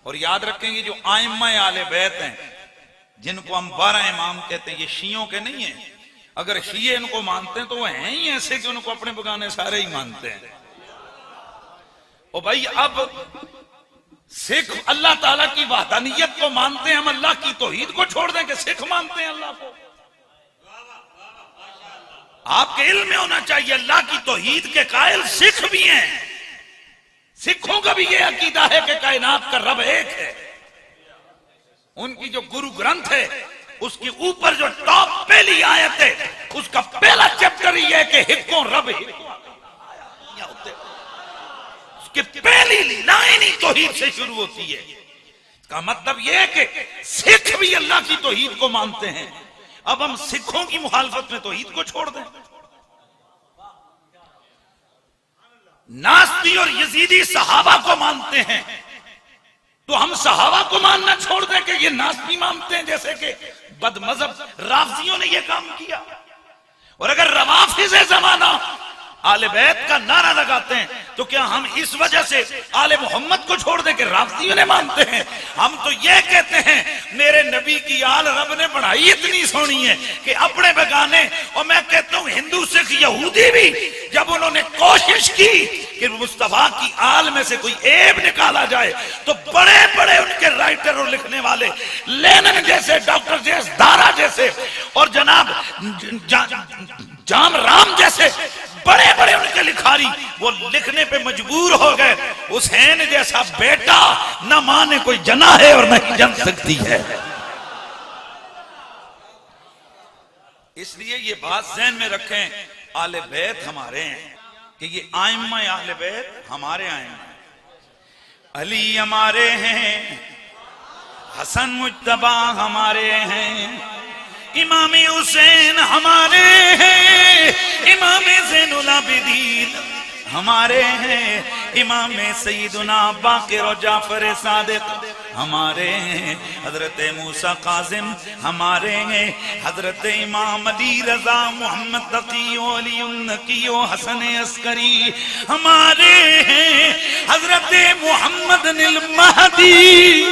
اور یاد رکھیں گے جو ائمہ اہل بیت ہیں جن کو ہم 12 امام کہتے ہیں، یہ شیعوں کے نہیں ہیں. اگر شیعہ ان کو مانتے ہیں تو وہ ہیں ہی ایسے کہ ان کو اپنے بگانے سارے ہی مانتے ہیں. اور بھائی اب سکھ اللہ تعالیٰ کی وحدانیت کو مانتے ہیں، ہم اللہ کی توحید کو چھوڑ دیں کہ سکھ مانتے ہیں اللہ کو؟ آپ کے علم میں ہونا چاہیے اللہ کی توحید کے قائل سکھ بھی ہیں. سکھوں کا بھی یہ عقیدہ ہے کہ کائنات کا رب ایک ہے. ان کی جو گرو گرنتھ ہے اس کی اوپر جو ٹاپ پہلی آیت ہے اس کا پہلا چیپٹر یہ ہے کہ ہکوں رب اس کی پہلی لائن ہی توحید سے شروع ہوتی ہے. اس کا مطلب یہ ہے کہ سکھ بھی اللہ کی توحید کو مانتے ہیں. اب ہم سکھوں کی مخالفت میں توحید کو چھوڑ دیں. ناستی اور یزیدی صحابہ کو مانتے ہیں تو ہم صحابہ کو ماننا چھوڑ دیں کہ یہ ناستی مانتے ہیں، جیسے کہ بد مذہب رافضیوں نے یہ کام کیا. اور اگر روافض زمانہ آل بیت کا نعرہ لگاتے ہیں تو کیا ہم اس وجہ سے آل محمد کو چھوڑ دیں کہ رافضیوں نے مانتے ہیں؟ ہم تو یہ کہتے ہیں میرے نبی کی آل رب نے بڑھائی اتنی سونی ہے کہ اپنے بگانے. اور میں کہتا ہوں ہندو سکھ یہودی بھی جب انہوں نے کوشش کی کہ مصطفیٰ کی آل میں سے کوئی عیب نکالا جائے تو بڑے بڑے ان کے رائٹر اور لکھنے والے لینن جیسے، ڈاکٹر جیس دارا جیسے اور جناب جام رام جیسے بڑے بڑے ان کے لکھاری وہ لکھنے پہ مجبور ہو گئے حسین جیسا بیٹا نہ ماں نے کوئی جنا ہے اور نہ ہی جن سکتی ہے. اس لیے یہ بات ذہن میں رکھیں، آل بیت ہمارے ہیں کہ یہ ائمہ اہل بیت ہمارے ائمہ ہیں. علی ہمارے ہیں، حسن مجتبی ہمارے ہیں، امام حسین ہمارے ہیں، امام زین العابدین ہمارے ہیں، امام سیدنا باقر و جعفر صادق ہمارے ہیں، حضرت موسیٰ کاظم ہمارے ہیں، حضرت امام علی رضا محمد تقی و علی النقی و حسن عسکری ہمارے ہیں، حضرت محمد المہدی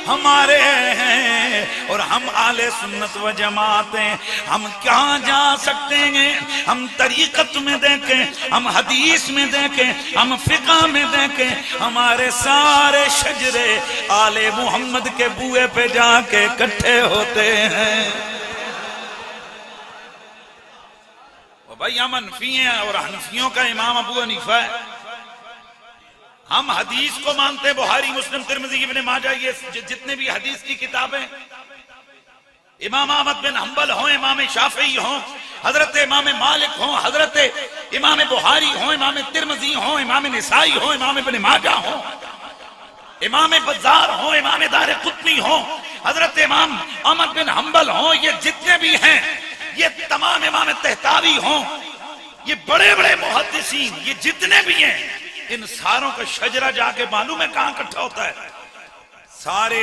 ہمارے ہیں. اور ہم اہل سنت و جماعت ہیں. ہم کہاں جا سکتے ہیں؟ ہم طریقت میں دیکھیں، ہم حدیث میں دیکھیں، ہم فقہ میں دیکھیں، ہمارے سارے شجرے آل محمد کے بوئے پہ جا کے اکٹھے ہوتے ہیں. اور بھائی ہم حنفی ہیں اور حنفیوں کا امام ابو حنیفہ ہے. ہم حدیث کو مانتے ہیں، بخاری مسلم ترمذی ابن ماجہ یہ جتنے بھی حدیث کی کتابیں، امام احمد بن حنبل ہوں، امام شافعی ہوں، حضرت امام مالک ہوں، حضرت امام بخاری ہوں، امام ترمذی ہوں، امام نسائی ہوں، امام ابن ماجہ ہوں، امام بزار ہوں، امام دارقطنی ہوں، حضرت امام احمد بن حنبل ہوں، یہ جتنے بھی ہیں، یہ تمام امام طحطاوی ہوں، یہ بڑے بڑے محدثین، یہ جتنے بھی ہیں، ان ساروں کا شجرہ جا کے معلوم ہے کہاں اکٹھا ہوتا ہے. سارے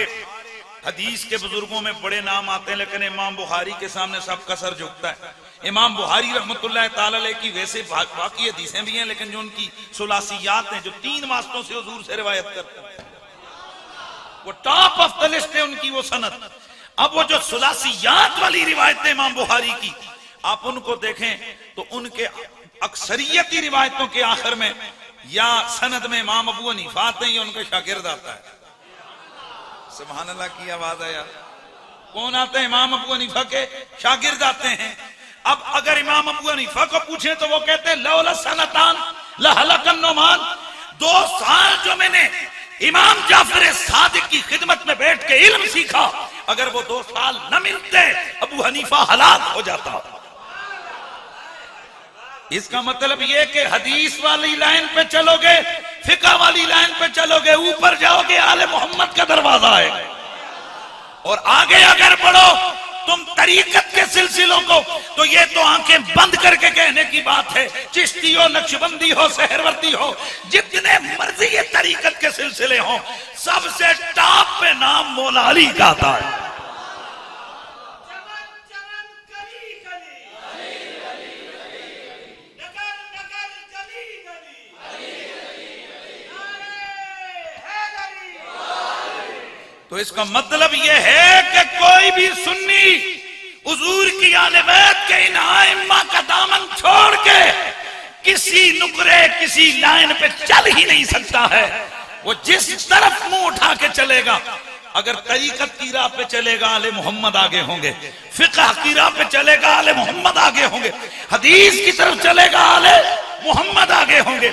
حدیث کے بزرگوں میں بڑے نام آتے ہیں لیکن امام بخاری کے سامنے سب کا سر جھکتا ہے. امام بخاری رحمۃ اللہ تعالی علیہ کی ویسے باقی حدیثیں بھی ہیں لیکن جو ان کی ثلاثیات ہیں جو 3 واسطوں سے حضور سے روایت کرتے ہیں وہ ٹاپ آف دا لسٹ ہے ان کی وہ سند. اب وہ جو ثلاثیات والی روایتیں امام بخاری کی آپ ان کو دیکھیں تو ان کے اکثریتی روایتوں کے آخر میں یا سند میں امام ابو حنیفہ آتے ہیں یا ان کا شاگرد آتا ہے. سبحان اللہ کی آواز آیا. کون آتے ہیں؟ امام ابو حنیفہ کے شاگرد آتے ہیں. اب اگر امام ابو حنیفہ کو پوچھیں تو وہ کہتے ہیں لولا سنتان لہلک النعمان. 2 سال جو میں نے امام جعفر صادق کی خدمت میں بیٹھ کے علم سیکھا، اگر وہ 2 سال نہ ملتے ابو حنیفہ ہلاک ہو جاتا. اس کا مطلب یہ کہ حدیث والی لائن پہ چلو گے، فقہ والی لائن پہ چلو گے، اوپر جاؤ گے آل محمد کا دروازہ ہے. اور آگے اگر بڑھو تم طریقت کے سلسلوں کو تو یہ تو آنکھیں بند کر کے کہنے کی بات ہے. چشتی ہو، نقشبندی ہو، سہروردی ہو، جتنے مرضی یہ طریقت کے سلسلے ہوں، سب سے ٹاپ پہ نام مولا علی کا آتا ہے. تو اس کا مطلب یہ ہے کہ کوئی بھی سنی حضور کی آل بیت کے ان ائمہ کا دامن چھوڑ کے کسی نقرے کسی لائن پہ چل ہی نہیں سکتا ہے. وہ جس طرف منہ اٹھا کے چلے گا، اگر طریقت کی راہ پہ چلے گا آل محمد آگے ہوں گے، فقہ کی راہ پہ چلے گا آل محمد آگے ہوں گے، حدیث کی طرف چلے گا آل محمد آگے ہوں گے.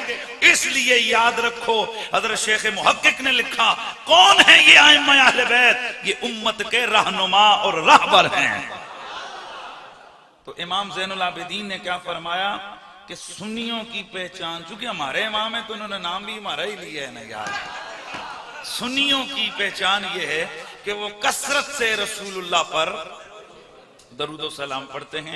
اس لیے یاد رکھو حضرت شیخ محقق نے لکھا کون ہیں یہ ائمہ اہل بیت؟ یہ امت کے رہنما اور راہبر ہیں. تو امام زین العابدین نے کیا فرمایا کہ سنیوں کی پہچان، چونکہ ہمارے امام ہیں تو انہوں نے نام بھی ہمارا ہی لیا ہے نا یار. سنیوں کی پہچان یہ ہے کہ وہ کثرت سے رسول اللہ پر درود و سلام پڑھتے ہیں.